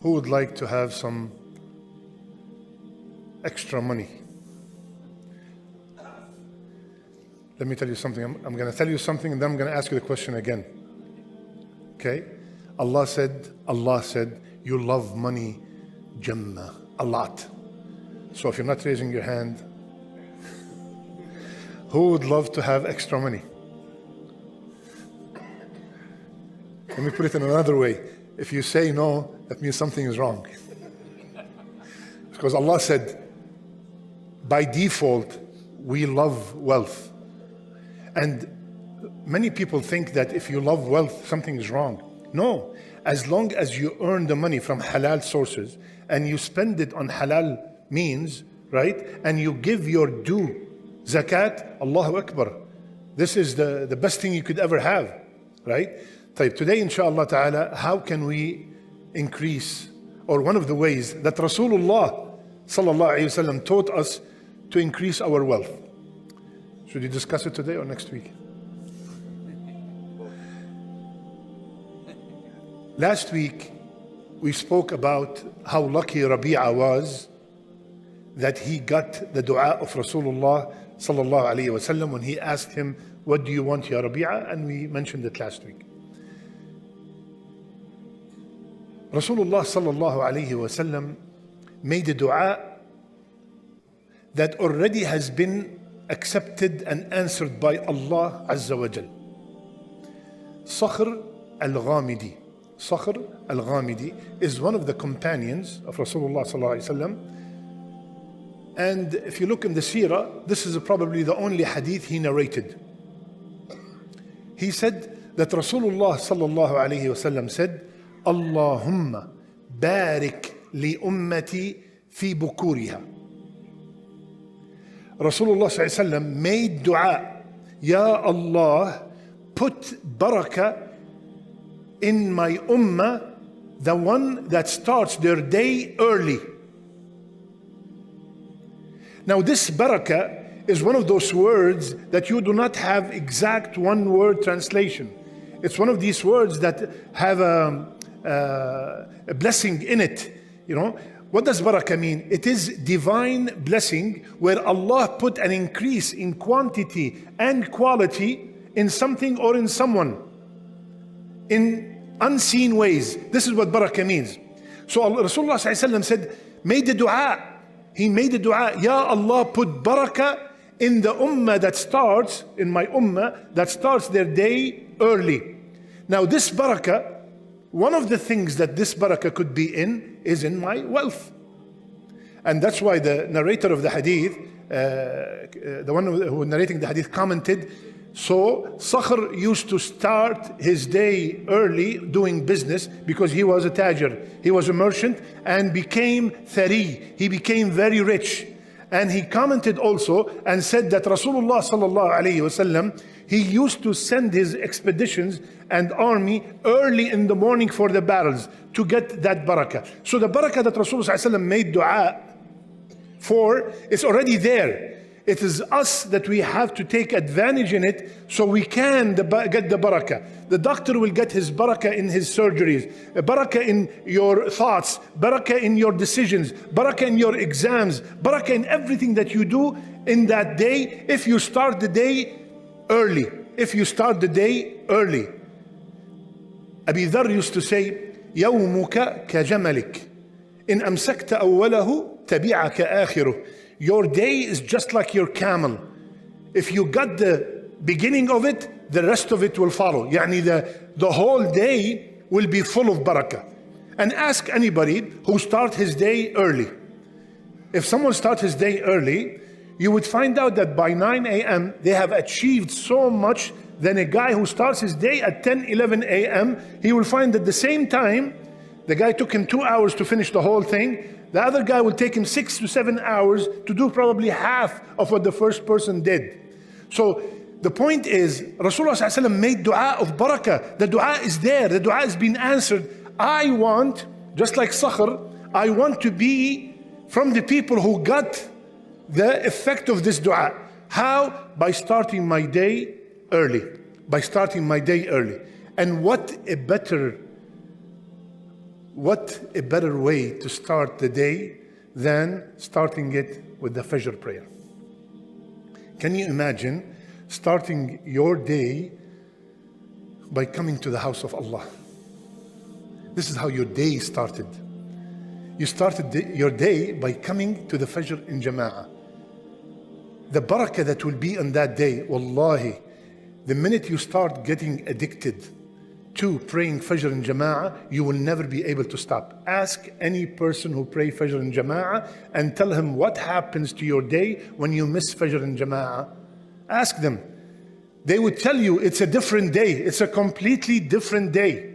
Who would like to have some extra money? Let me tell you something. I'm going to tell you something and then I'm going to ask you the question again. Okay? Allah said, you love money, Jannah, a lot. So if you're not raising your hand, who would love to have extra money? Let me put it in another way. If you say no, that means something is wrong. Because Allah said, by default, we love wealth. And many people think that if you love wealth, something is wrong. No, as long as you earn the money from halal sources and you spend it on halal means, right? And you give your due zakat, Allahu Akbar. This is the best thing you could ever have, right? Today, inshallah ta'ala, how can we increase, or one of the ways that Rasulullah sallallahu alayhi wasallam taught us to increase our wealth. Should you discuss it today or next week? Last week, we spoke about how lucky Rabi'a was that he got the dua of Rasulullah sallallahu alayhi wasallam when he asked him, what do you want, ya Rabi'a? And we mentioned it last week. Rasulullah sallallahu alayhi wasallam made a dua that already has been accepted and answered by Allah Azza wa Jal. Sakhr al-Ghamidi. Sakhr al-Ghamidi is one of the companions of Rasulullah sallallahu alayhi wasallam. And if you look in the seerah, this is probably the only hadith he narrated. He said that Rasulullah sallallahu alayhi wasallam said, Allahumma barik li ummati fi bukuriha. Rasulullah sallallahu alayhi wasallam made dua, Ya Allah, put barakah in my ummah, the one that starts their day early. Now this barakah is one of those words that you do not have exact one word translation. It's one of these words that have a blessing in it. You know, what does barakah mean? It is divine blessing where Allah put an increase in quantity and quality in something or in someone in unseen ways. This is what barakah means. So Rasulullah said, made the dua. He made the dua, Ya Allah, put barakah in the ummah that starts, in my ummah, that starts their day early. Now this barakah, one of the things that this barakah could be in is in my wealth. And that's why the narrator of the hadith, the one who narrating the hadith commented, so Sakhr used to start his day early doing business because he was a tajir, he was a merchant and became thari, he became very rich. And he commented also and said that Rasulullah sallallahu alayhi wasallam, he used to send his expeditions and army early in the morning for the battles to get that barakah. So the barakah that Rasulullah sallallahu alayhi wasallam made dua for is already there. It is us that we have to take advantage in it so we can get the barakah. The doctor will get his barakah in his surgeries, barakah in your thoughts, barakah in your decisions, barakah in your exams, barakah in everything that you do in that day if you start the day early. If you start the day early. Abi Dharr used to say, يومك كجملك إن أمسكت أوله تبعك آخره. Your day is just like your camel. If you got the beginning of it, the rest of it will follow. Yani the whole day will be full of barakah. And ask anybody who starts his day early. If someone starts his day early, you would find out that by 9 a.m. they have achieved so much than a guy who starts his day at 10, 11 a.m. He will find at the same time, the guy took him 2 hours to finish the whole thing. The other guy will take him 6 to 7 hours to do probably half of what the first person did. So the point is, Rasulullah ﷺ made dua of barakah. The dua is there. The dua is being answered. I want, just like Sakhr, I want to be from the people who got the effect of this dua. How? By starting my day early. By starting my day early. And what a better what a better way to start the day than starting it with the Fajr prayer? Can you imagine starting your day by coming to the house of Allah? This is how your day started. You started your day by coming to the Fajr in Jama'ah. The barakah that will be on that day, wallahi, the minute you start getting addicted to praying Fajr in Jama'ah, you will never be able to stop. Ask any person who pray Fajr in Jama'ah and tell him what happens to your day when you miss Fajr in Jama'ah. Ask them. They would tell you it's a different day. It's a completely different day.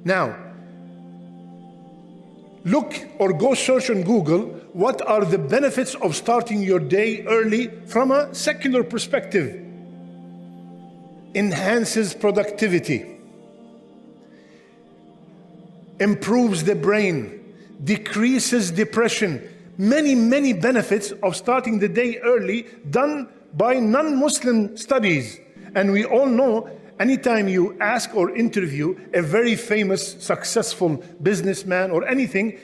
Now, look or go search on Google, what are the benefits of starting your day early from a secular perspective? Enhances productivity, improves the brain, decreases depression. Many, many benefits of starting the day early done by non-Muslim studies. And we all know, anytime you ask or interview a very famous, successful businessman or anything,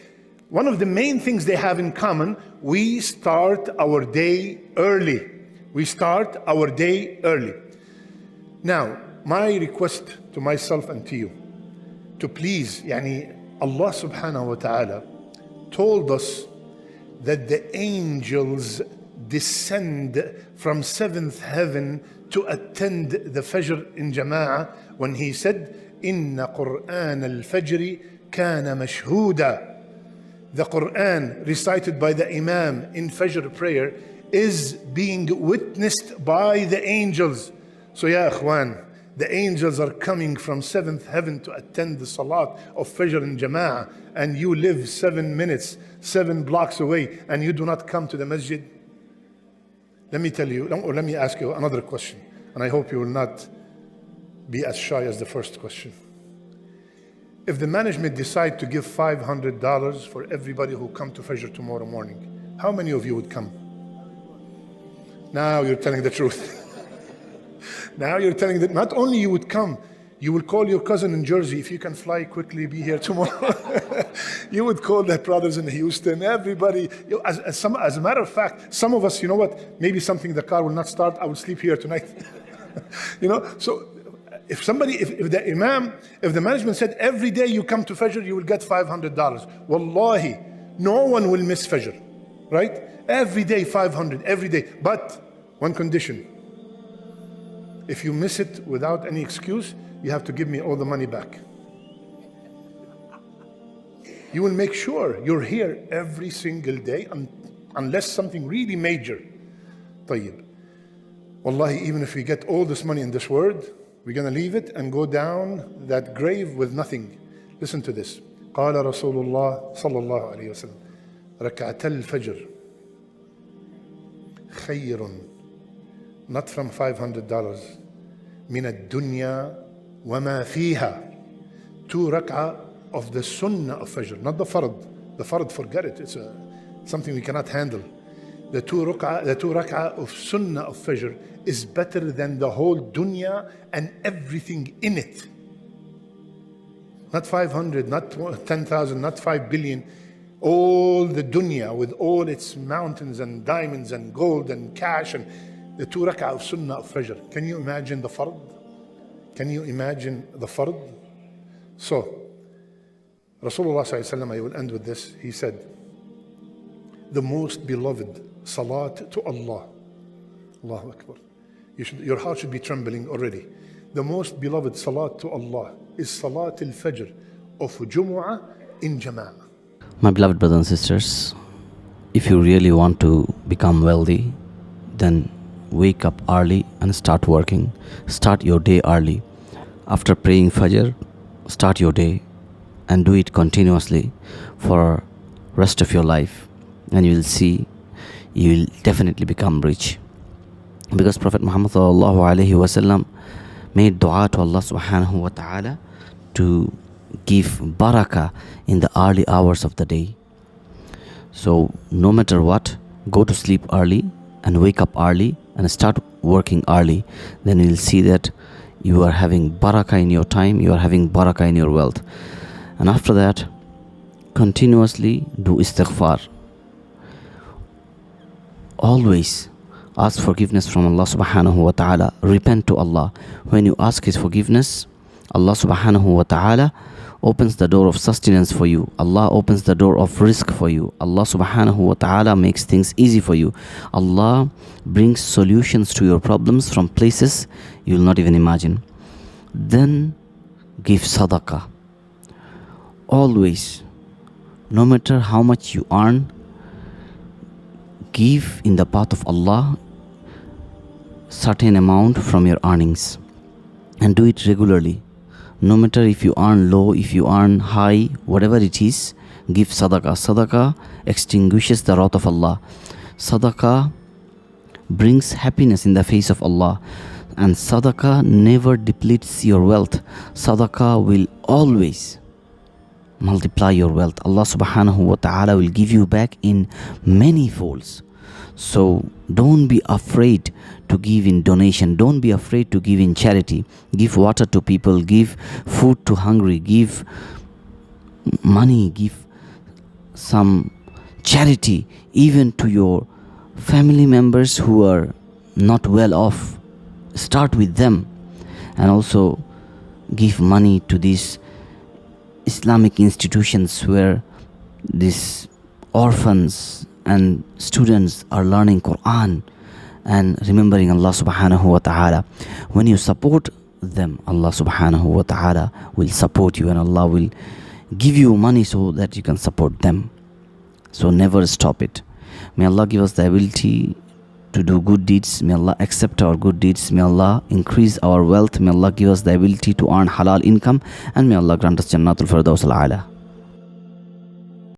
one of the main things they have in common, we start our day early. We start our day early. Now, my request to myself and to you, to please, Allah subhanahu wa ta'ala told us that the angels descend from seventh heaven to attend the Fajr in Jama'ah when He said, Inna Qur'an al-Fajri kana mashhuda. The Quran recited by the Imam in Fajr prayer is being witnessed by the angels. So ya ikhwan, the angels are coming from seventh heaven to attend the Salat of Fajr in Jama'ah, and you live 7 minutes, 7 blocks away, and you do not come to the masjid. Let me tell you, or let me ask you another question, and I hope you will not be as shy as the first question. If the management decide to give $500 for everybody who come to Fajr tomorrow morning, how many of you would come? Now you're telling the truth. Now you're telling that not only you would come, you will call your cousin in Jersey, if you can fly quickly, be here tomorrow. You would call the brothers in Houston, everybody. As a matter of fact, some of us, you know what, maybe something, the car will not start, I will sleep here tonight. So if the management said every day you come to Fajr, you will get $500. Wallahi, no one will miss Fajr, right? Every day, 500, every day. But one condition. If you miss it without any excuse, you have to give me all the money back. You will make sure you're here every single day, unless something really major. طيب. Wallahi, even if we get all this money in this world, we're going to leave it and go down that grave with nothing. Listen to this. قال رسول الله صلى الله عليه وسلم ركعتا الفجر خير, not from $500, من الدنيا وما فيها. 2 rak'ah of the sunnah of Fajr, not the fard. The fard, forget it. It's something we cannot handle. The 2 rak'ah of sunnah of Fajr is better than the whole dunya and everything in it. Not 500, not 10,000, not 5 billion. All the dunya with all its mountains and diamonds and gold and cash, and the 2 rak'ah of sunnah of Fajr. Can you imagine the fard? Can you imagine the fard? So, Rasulullah sallallahu alaihi wasallam, I will end with this. He said, the most beloved salat to Allah. Allahu Akbar. Your heart should be trembling already. The most beloved salat to Allah is Salat al-Fajr of Jumu'ah in Jama'ah. My beloved brothers and sisters, if you really want to become wealthy, then wake up early and start working. Start your day early. After praying Fajr, start your day and do it continuously for rest of your life, and you will see you will definitely become rich. Because Prophet Muhammad sallallahu alaihi wasallam made dua to Allah subhanahu wa ta'ala to give barakah in the early hours of the day. So no matter what, go to sleep early and wake up early and start working early. Then you'll see that you are having barakah in your time, you are having barakah in your wealth. And after that, continuously do istighfar. Always ask forgiveness from Allah subhanahu wa ta'ala. Repent to Allah. When you ask His forgiveness, Allah subhanahu wa ta'ala opens the door of sustenance for you. Allah opens the door of risk for you. Allah subhanahu wa ta'ala makes things easy for you. Allah brings solutions to your problems from places you will not even imagine. Then give sadaqah. Always, no matter how much you earn, give in the path of Allah certain amount from your earnings, and do it regularly. No matter if you earn low, if you earn high, whatever it is, give sadaqah. Sadaqah extinguishes the wrath of Allah. Sadaqah brings happiness in the face of Allah. And sadaqah never depletes your wealth. Sadaqah will always multiply your wealth. Allah subhanahu wa ta'ala will give you back in many folds. So don't be afraid to give in donation. Don't be afraid to give in charity. Give water to people. Give food to hungry. Give money. Give some charity even to your family members who are not well off. Start with them. And also give money to these Islamic institutions where these orphans and students are learning Quran and remembering Allah subhanahu wa ta'ala. When you support them, Allah subhanahu wa ta'ala will support you, and Allah will give you money so that you can support them. So never stop it. May Allah give us the ability to do good deeds. May Allah accept our good deeds. May Allah increase our wealth. May Allah give us the ability to earn halal income, and may Allah grant us Jannatul Firdaus al-A'la.